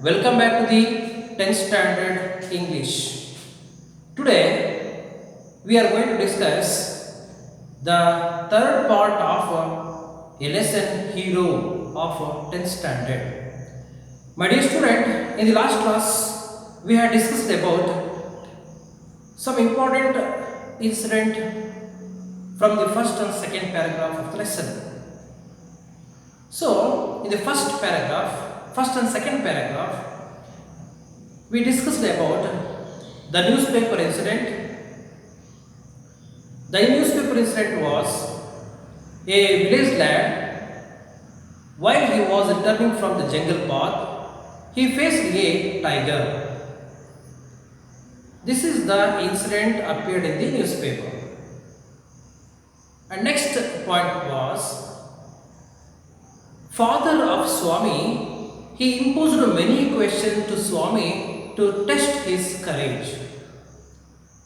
Welcome back to the 10th Standard English. Today we are going to discuss the third part of a lesson hero of 10th Standard. My dear student, in the last class we had discussed about some important incident from the first and second paragraph of the lesson. So, in the first and second paragraph, we discussed about the newspaper incident. The newspaper incident was a village lad, while he was returning from the jungle path, he faced a tiger. This is the incident appeared in the newspaper. And next point was father of Swami, he imposed many questions to Swami to test his courage.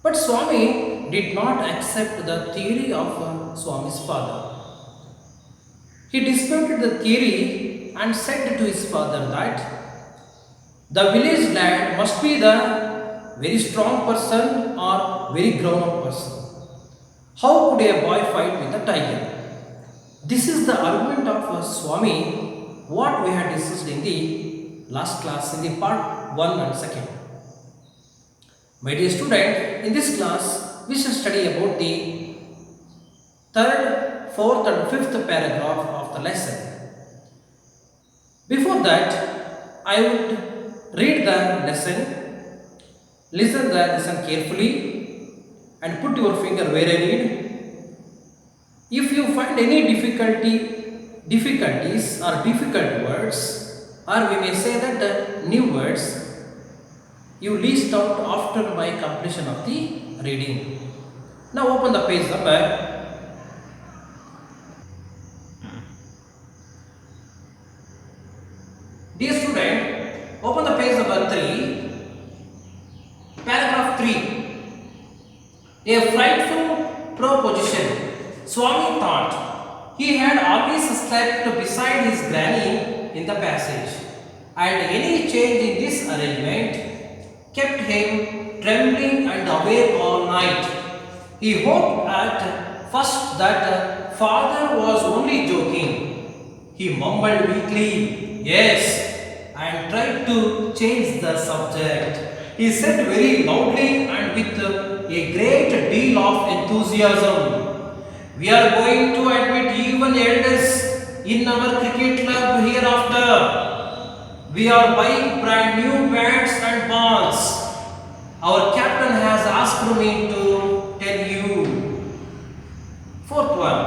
But Swami did not accept the theory of Swami's father. He disputed the theory and said to his father that the village lad must be the very strong person or very grown up person. How could a boy fight with a tiger? This is the argument of Swami, what we had discussed in the last class in the part 1 and 2. My dear student, in this class, we shall study about the third, fourth and fifth paragraph of the lesson. Before that, I would read the lesson, listen the lesson carefully and put your finger where I read. If you find any difficulties or difficult words, or we may say that the new words, you list out after my completion of the reading. Now open the page number. Dear student, open the page number 3, paragraph 3. A frightful proposition. Swami thought he had always slept beside his granny in the passage, and any change in this arrangement kept him trembling and awake all night. He hoped at first that father was only joking. He mumbled weakly, "Yes," and tried to change the subject. He said very loudly and with a great deal of enthusiasm, "We are going to admit even elders in our cricket club hereafter. We are buying brand new bats and balls. Our captain has asked me to tell you." Fourth one.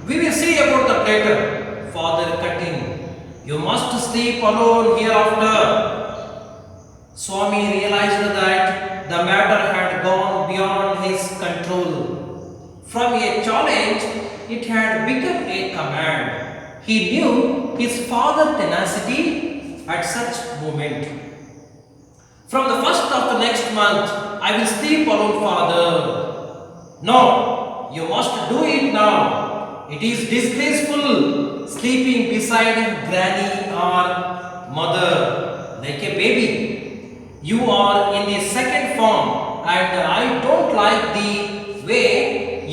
"We will see about that later," father cut in. "You must sleep alone hereafter." Swami realized that the matter had gone beyond his control. From a challenge, it had become a command. He knew his father's tenacity at such moment. "From the first of the next month, I will sleep alone, father." "No, you must do it now. It is disgraceful sleeping beside granny or mother like a baby. You are in the second form and I don't like the way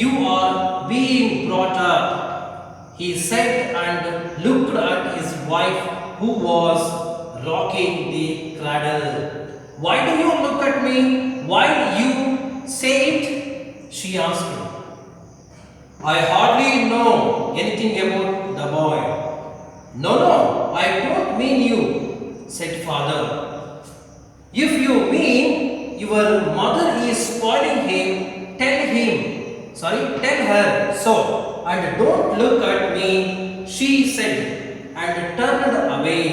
you are being brought up," he said and looked at his wife who was rocking the cradle. "Why do you look at me while you say it?" she asked. "I hardly know anything about the boy." "No, no, I don't mean you," said father. "If you mean your mother is spoiling him, tell her so, and don't look at me," she said and turned away.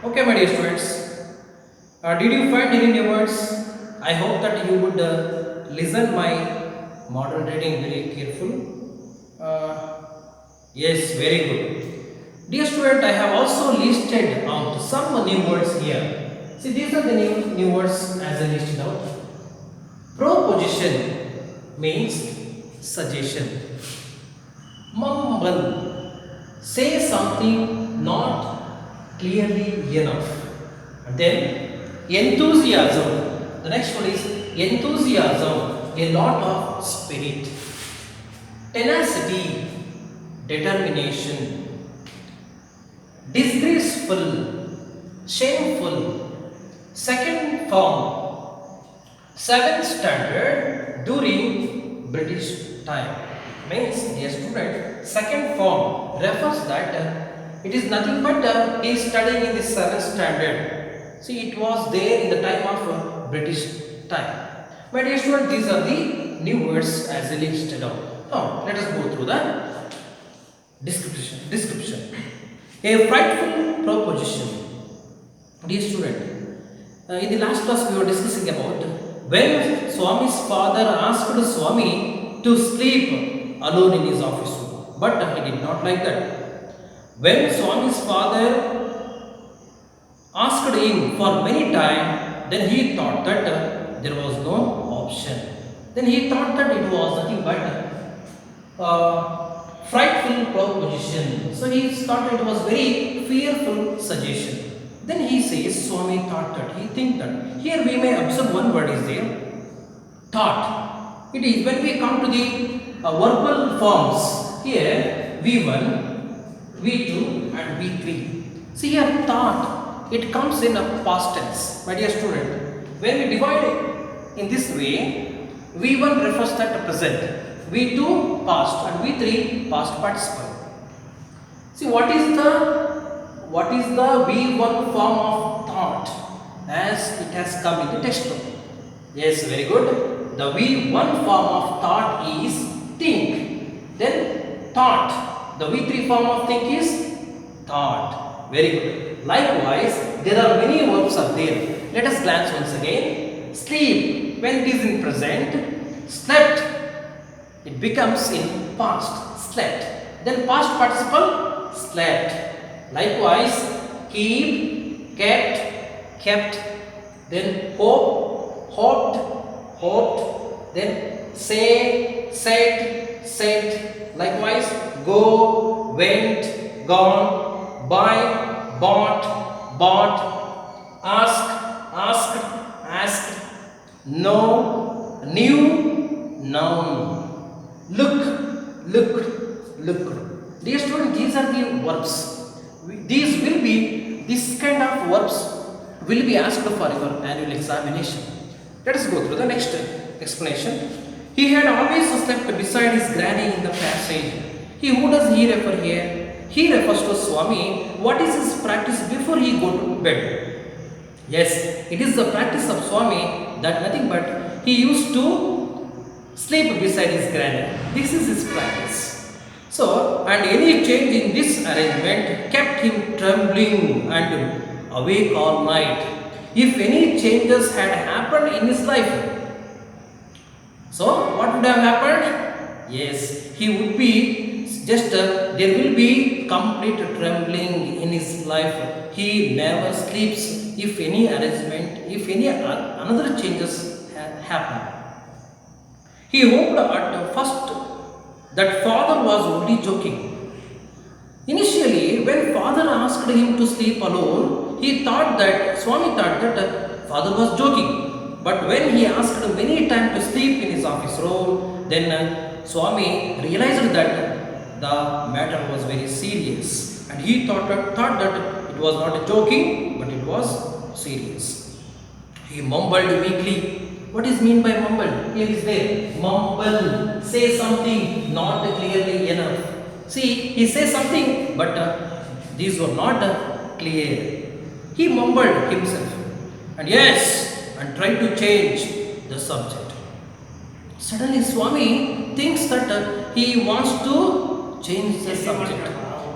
Okay, my dear students, did you find any new words? I hope that you would listen my modern reading very careful. Yes, very good. Dear student, I have also listed out some new words here. See, these are the new words as I listed out. Proposition means suggestion. Mumble, say something not clearly enough. And then enthusiasm. The next one is enthusiasm, a lot of spirit. Tenacity, determination. Disgraceful, shameful. Second form, seventh standard during British time. Means, dear student, second form refers that it is nothing but he is studying in the seventh standard. See, it was there in the time of British time. My dear student, these are the new words as listed out. Now, let us go through the description. A frightful proposition. Dear student, in the last class we were discussing about when Swami's father asked Swami to sleep alone in his office room, but he did not like that. When Swami's father asked him for many time, then he thought that there was no option. Then he thought that it was nothing but frightful proposition. So he thought it was very fearful suggestion. Then he says, Swami thought that, he think that. Here we may observe one word is there, thought. It is when we come to the verbal forms, here V1, V2 and V3. See here thought, it comes in a past tense, my dear student. When we divide it in this way, V1 refers that present, V2 past and V3 past participle. See what is the V1 form of thought as it has come in the textbook? Yes, very good. The V1 form of thought is think. Then thought. The V3 form of think is thought. Very good. Likewise, there are many verbs are there. Let us glance once again. Sleep, when it is in present. Slept, it becomes in past, slept. Then past participle, slept. Likewise, keep, kept. Then hope, hoped. Then say, said. Likewise, go, went, gone, buy, bought, asked, know, knew, known, looked. Dear student, these are the verbs. This kind of verbs will be asked for your annual examination. Let us go through the next explanation. He had always slept beside his granny in the passage. Who does he refer here? He refers to Swami. What is his practice before he go to bed? Yes, it is the practice of Swami that nothing but he used to sleep beside his granny. This is his practice. So, and any change in this arrangement kept him trembling and awake all night. If any changes had happened in his life, so what would have happened? Yes, he would be just, there will be complete trembling in his life. He never sleeps if any arrangement, if any another changes happen. He hoped at first that father was only joking. Initially, when father asked him to sleep alone, Swami thought that father was joking. But when he asked many times to sleep in his office room, then Swami realized that the matter was very serious. And he thought that it was not a joking, but it was serious. He mumbled weakly. What is mean by mumble? Here is there. Mumble. Say something not clearly enough. See, he says something, but these were not clear. He mumbled himself. And tried to change the subject. Suddenly Swami thinks that he wants to change the subject.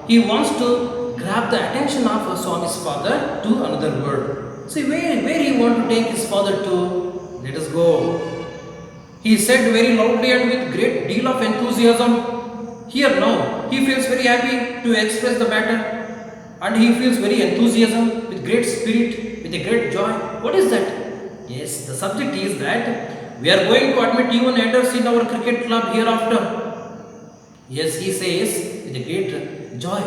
He wants to grab the attention of Swami's father to another word. See, where he want to take his father to? Let us go. He said very loudly and with great deal of enthusiasm. Here now, he feels very happy to express the matter, and he feels very enthusiasm with great spirit, with a great joy. What is that? Yes, the subject is that we are going to admit even elders in our cricket club hereafter. Yes, he says with a great joy.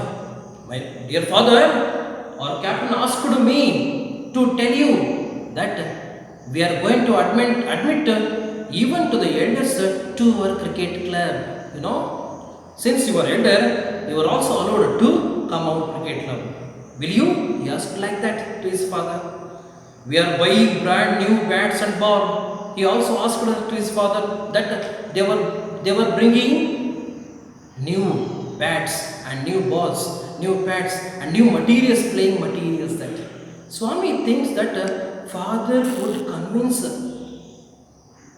My dear father, our captain asked me to tell you that we are going to admit even to the elders to our cricket club. You know, since you are elder, you are also allowed to come out cricket club. Will you? He asked like that to his father. We are buying brand new bats and ball. He also asked to his father that they were bringing new bats and new balls, new pads and new materials, playing materials. That Swami thinks that father would convince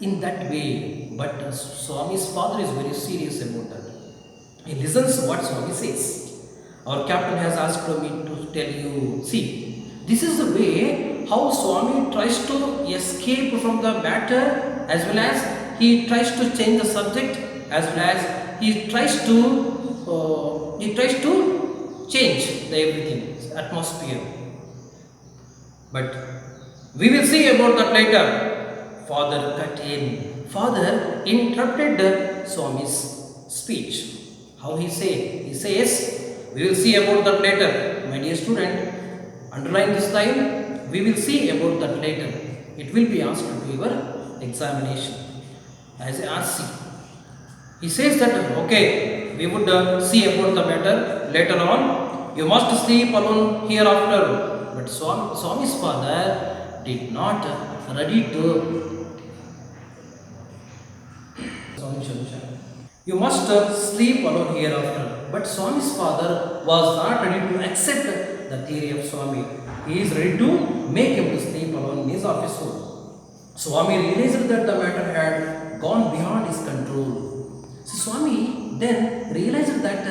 in that way, but Swami's father is very serious about that. He listens what Swami says. Our captain has asked me to tell you. See, this is the way how Swami tries to escape from the matter, as well as he tries to change the subject, as well as he tries to change the everything atmosphere. But we will see about that later. Father cut in. Father interrupted Swami's speech. How he say? He says, we will see about that later. My dear student, underline this line. We will see about that later. It will be asked to your examination as a RC. He says that okay, we would see about the matter later on. You must sleep alone hereafter. But Swami's father did not ready to. You must sleep alone hereafter. But Swami's father was not ready to accept the theory of Swami. He is ready to make him to sleep alone in his office room. Swami realized that the matter had gone beyond his control. So Swami then realized that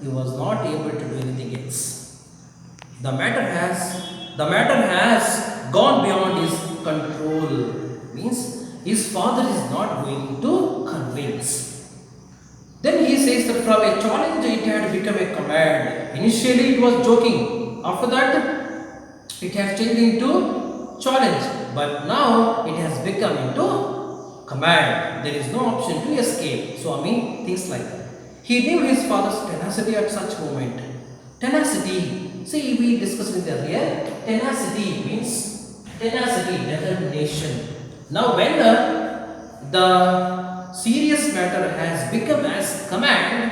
he was not able to do anything else. The matter has gone beyond his control. Means his father is not going to convince. Then he says that from a challenge it had become a command. Initially it was joking. After that it has changed into challenge. But now it has become into command. There is no option to escape. Swami thinks like that. He knew his father's tenacity at such moment. Tenacity. See, we discussed it earlier. Tenacity means determination. Now when the serious matter has become as command,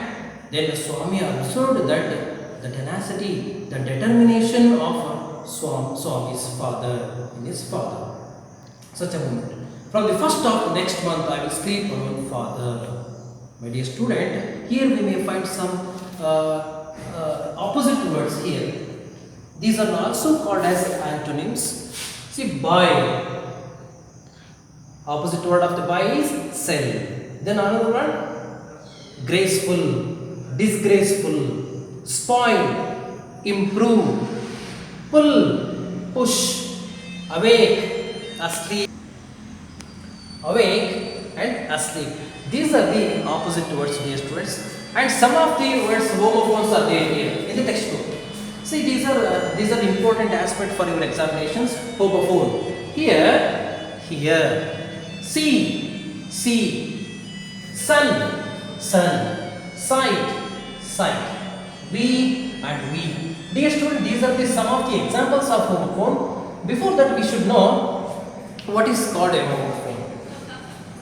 then the Swami observed that the tenacity, the determination of Swami's father in his father. Such a moment. From the first of next month, I will sleep alone, father. My dear student, here we may find some opposite words here. These are also called as antonyms. See, buy. Opposite word of the buy is sell. Then another word, graceful, disgraceful, spoil, improve, pull, push, awake, asleep, awake and asleep. These are the opposite words, dear students. And some of the words homophones are there here in the textbook. See, these are important aspects for your examinations. Homophone. Here, see, sun, sight, we and we. Dear student, these are some of the examples of homophone. Before that, we should know what is called a homophone.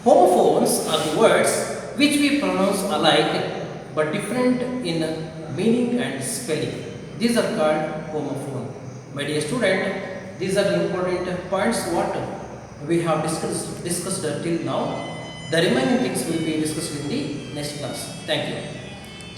Homophones are the words which we pronounce alike but different in meaning and spelling. These are called homophone. My dear student, these are the important points what we have discussed till now. The remaining things will be discussed in the next class. Thank you.